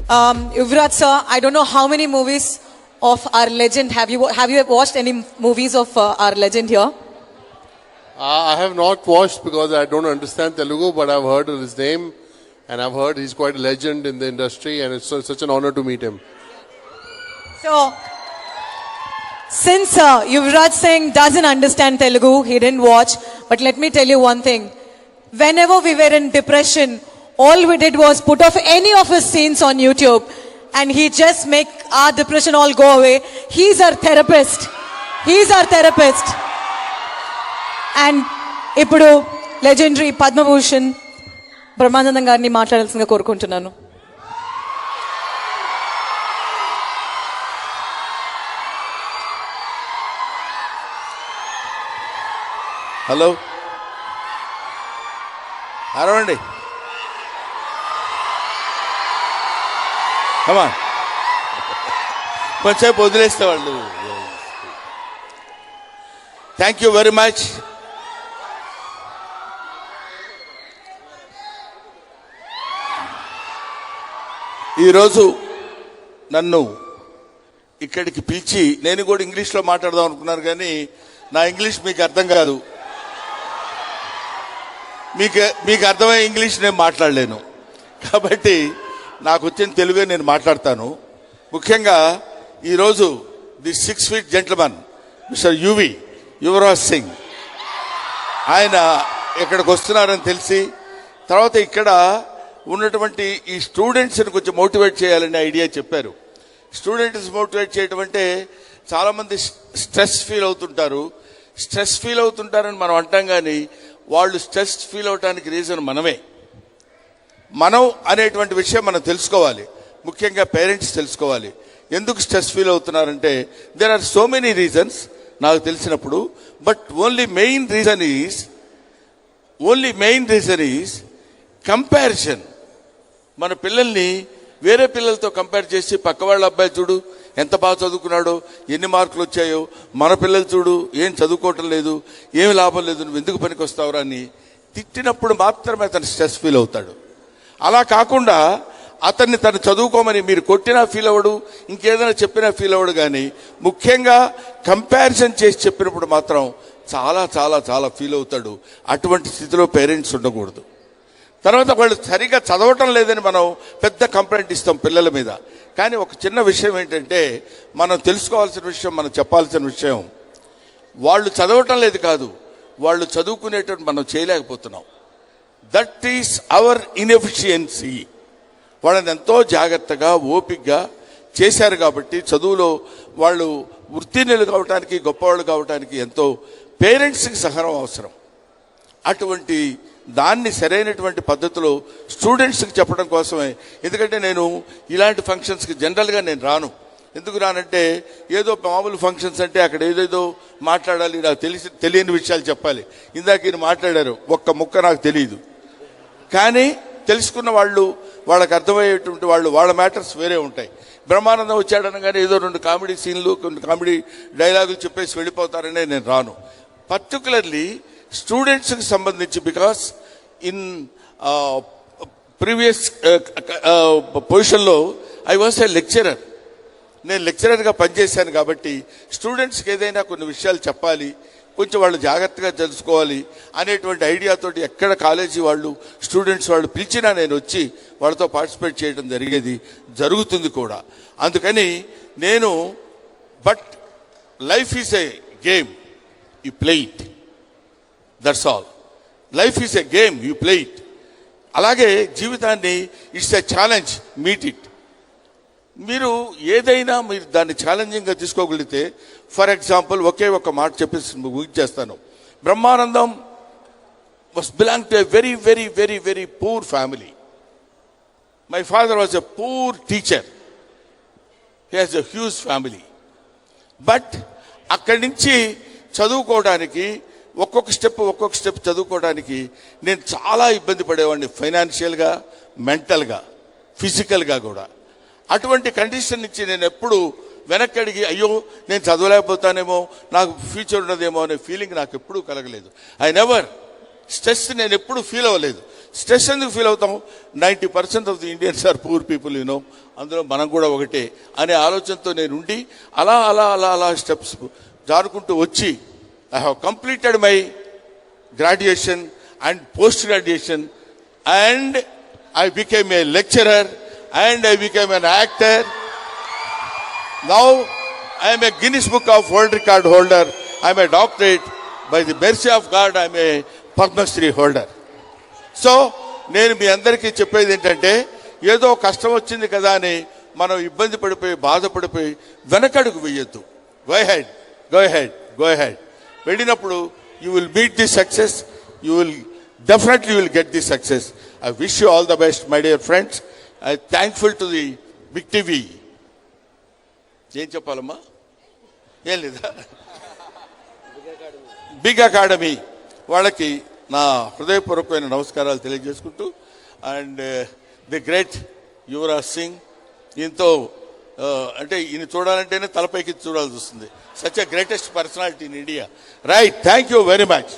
Yuvraj sir, I don't know how many movies of our legend have you watched any movies of our legend here? I have not watched because I don't understand Telugu, but I've heard of his name and I've heard he's quite a legend in the industry and it's such an honor to meet him. So, since Yuvraj Singh doesn't understand Telugu, he didn't watch, but let me tell you one thing. Whenever we were in depression, all we did was put off any of his scenes on YouTube and he just make our depression all go away. He's our therapist. He's our therapist. And ఇప్పుడు legendary Padma Bhushan Brahmanandam గారిని మాట్లాడాల్సిందిగా కోరుకుంటున్నాను. Hello, అరవండి, కమా కొంచెం వదిలేస్తే వాళ్ళు. Thank you very much. ఈరోజు నన్ను ఇక్కడికి పిలిచి, నేను కూడా ఇంగ్లీష్లో మాట్లాడదాం అనుకున్నాను కానీ నా ఇంగ్లీష్ మీకు అర్థం కాదు. మీకు అర్థమయ్యే ఇంగ్లీష్ నేను మాట్లాడలేను కాబట్టి నాకు వచ్చిన తెలుగే నేను మాట్లాడతాను. ముఖ్యంగా ఈరోజు the 6 feet gentleman mister Yuvraj Singh ఆయన ఇక్కడికి వస్తున్నారని తెలిసి, తర్వాత ఇక్కడ ఉన్నటువంటి ఈ స్టూడెంట్స్ని కొంచెం మోటివేట్ చేయాలనే ఐడియా చెప్పారు. స్టూడెంట్స్ మోటివేట్ చేయడం అంటే చాలామంది స్ట్రెస్ ఫీల్ అవుతుంటారని మనం అంటాం, కానీ వాళ్ళు స్ట్రెస్ ఫీల్ అవడానికి రీజన్ మనం అనేటువంటి విషయం మనం తెలుసుకోవాలి. ముఖ్యంగా పేరెంట్స్ తెలుసుకోవాలి ఎందుకు స్ట్రెస్ ఫీల్ అవుతున్నారంటే. There are so many reasons నాకు తెలిసినప్పుడు, but only main reason is comparison. మన పిల్లల్ని వేరే పిల్లలతో కంపేర్ చేసి, పక్క వాళ్ళ అబ్బాయి చూడు ఎంత బాగా చదువుకున్నాడో, ఎన్ని మార్కులు వచ్చాయో, మన పిల్లలు చూడు ఏం చదువుకోవటం లేదు, ఏమి లాభం లేదు, నువ్వు ఎందుకు పనికి వస్తావురా అని తిట్టినప్పుడు మాత్రమే అతను స్ట్రెస్ ఫీల్ అవుతాడు. అలా కాకుండా అతన్ని తను చదువుకోమని మీరు కొట్టినా ఫీల్ అవ్వడు, ఇంకేదైనా చెప్పినా ఫీల్ అవ్వడు. కానీ ముఖ్యంగా కంపారిజన్ చేసి చెప్పినప్పుడు మాత్రం చాలా చాలా చాలా ఫీల్ అవుతాడు. అటువంటి స్థితిలో పేరెంట్స్ ఉండకూడదు. తర్వాత వాళ్ళు సరిగా చదవటం లేదని మనం పెద్ద కంప్లైంట్ ఇస్తాం పిల్లల మీద. కానీ ఒక చిన్న విషయం ఏంటంటే, మనం తెలుసుకోవాల్సిన విషయం, మనం చెప్పాల్సిన విషయం, వాళ్ళు చదవటం లేదు కాదు, వాళ్ళు చదువుకునేటట్టు మనం చేయలేకపోతున్నాం. That is our inefficiency. వాళ్ళని ఎంతో జాగ్రత్తగా ఓపికగా చేశారు కాబట్టి చదువులో వాళ్ళు వృత్తినిలు కావటానికి, గొప్పవాళ్ళు కావటానికి ఎంతో పేరెంట్స్కి సహనం అవసరం. అటువంటి దాన్ని సరైనటువంటి పద్ధతిలో స్టూడెంట్స్కి చెప్పడం కోసమే. ఎందుకంటే నేను ఇలాంటి ఫంక్షన్స్కి జనరల్గా నేను రాను. ఎందుకు రానంటే, ఏదో మామూలు ఫంక్షన్స్ అంటే అక్కడ ఏదేదో మాట్లాడాలి, నాకు తెలియని విషయాలు చెప్పాలి. ఇందాక ఈయన మాట్లాడారు, ఒక్క ముక్క నాకు తెలియదు. కానీ తెలుసుకున్న వాళ్ళకి అర్థమయ్యేటువంటి వాళ్ళ మ్యాటర్స్ వేరే ఉంటాయి. బ్రహ్మానందం వచ్చాడనగానే ఏదో 2 కామెడీ సీన్లు, 2 కామెడీ డైలాగులు చెప్పేసి వెళ్ళిపోతారనే నేను రాను. పర్టికులర్లీ స్టూడెంట్స్కి సంబంధించి, బికాస్ ఇన్ ప్రీవియస్ పొజిషన్లో ఐ వాస్ ఏ లెక్చరర్. నేను లెక్చరర్గా పనిచేశాను కాబట్టి స్టూడెంట్స్కి ఏదైనా కొన్ని విషయాలు చెప్పాలి, కొంచెం వాళ్ళు జాగ్రత్తగా తెలుసుకోవాలి అనేటువంటి ఐడియాతోటి ఎక్కడ కాలేజీ వాళ్ళు, స్టూడెంట్స్ వాళ్ళు పిలిచినా నేను వచ్చి వాళ్ళతో పార్టిసిపేట్ చేయడం జరుగుతుంది కూడా. అందుకని నేను, but life is a game, you play it, that's all. Life is a game, you play it. అలాగే జీవితాన్ని it's a challenge, meet it. మీరు ఏదైనా మీరు దాన్ని ఛాలెంజింగ్గా తీసుకోగలిగితే, ఫర్ ఎగ్జాంపుల్ ఒకే ఒక మాట చెప్పేసి ముగించేస్తాను. Brahmanandam was belong to a very very very very poor family. My father was a poor teacher. He has a huge family. But అక్కడి నుంచి చదువుకోవడానికి ఒక్కొక్క స్టెప్ చదువుకోవడానికి నేను చాలా ఇబ్బంది పడేవాడిని, ఫైనాన్షియల్గా, మెంటల్గా, ఫిజికల్గా కూడా. అటువంటి కండిషన్ నుంచి నేను ఎప్పుడు వెనక్కి అడిగి, అయ్యో నేను చదవలేకపోతానేమో, నాకు ఫ్యూచర్ ఉన్నదేమో అనే ఫీలింగ్ నాకు ఎప్పుడూ కలగలేదు. ఐ నెవర్ స్ట్రెస్ నేను ఎప్పుడు ఫీల్ అవ్వలేదు. స్ట్రెస్ ఎందుకు ఫీల్ అవుతాం? 90% of the Indians are poor people, you know, అందులో మనం కూడా ఒకటే అనే ఆలోచనతో నేను ఉండి అలా అలా అలా అలా స్టెప్స్ జారుకుంటూ వచ్చి I have completed my graduation and post-graduation, and I became a lecturer and I became an actor. Now I am a Guinness Book of World Record holder. I am a doctorate. By the mercy of God, I am a Padma Shri holder. So నేను మీ అందరికీ చెప్పేది ఏంటంటే, ఏదో కష్టం వచ్చింది కదా అని మనం ఇబ్బంది పడిపోయి బాధపడిపోయి వెనకడుగు వేయొద్దు. Go head, go head, go head. వెళ్ళినప్పుడు you will meet the success. You will definitely get the success. I wish you all the best, my dear friends. I'm thankful to the Big TV. ఏం చెప్పాలమ్మా? ఏం లేదా? Big academy వాళ్ళకి నా హృదయపూర్వకమైన నమస్కారాలు తెలియజేసుకుంటూ, and the great Yuvraj Singh, ఈయనతో అంటే ఈయన చూడాలంటేనే తలపైకి చూడాల్సి వస్తుంది. Such a greatest personality in India. Right, thank you very much.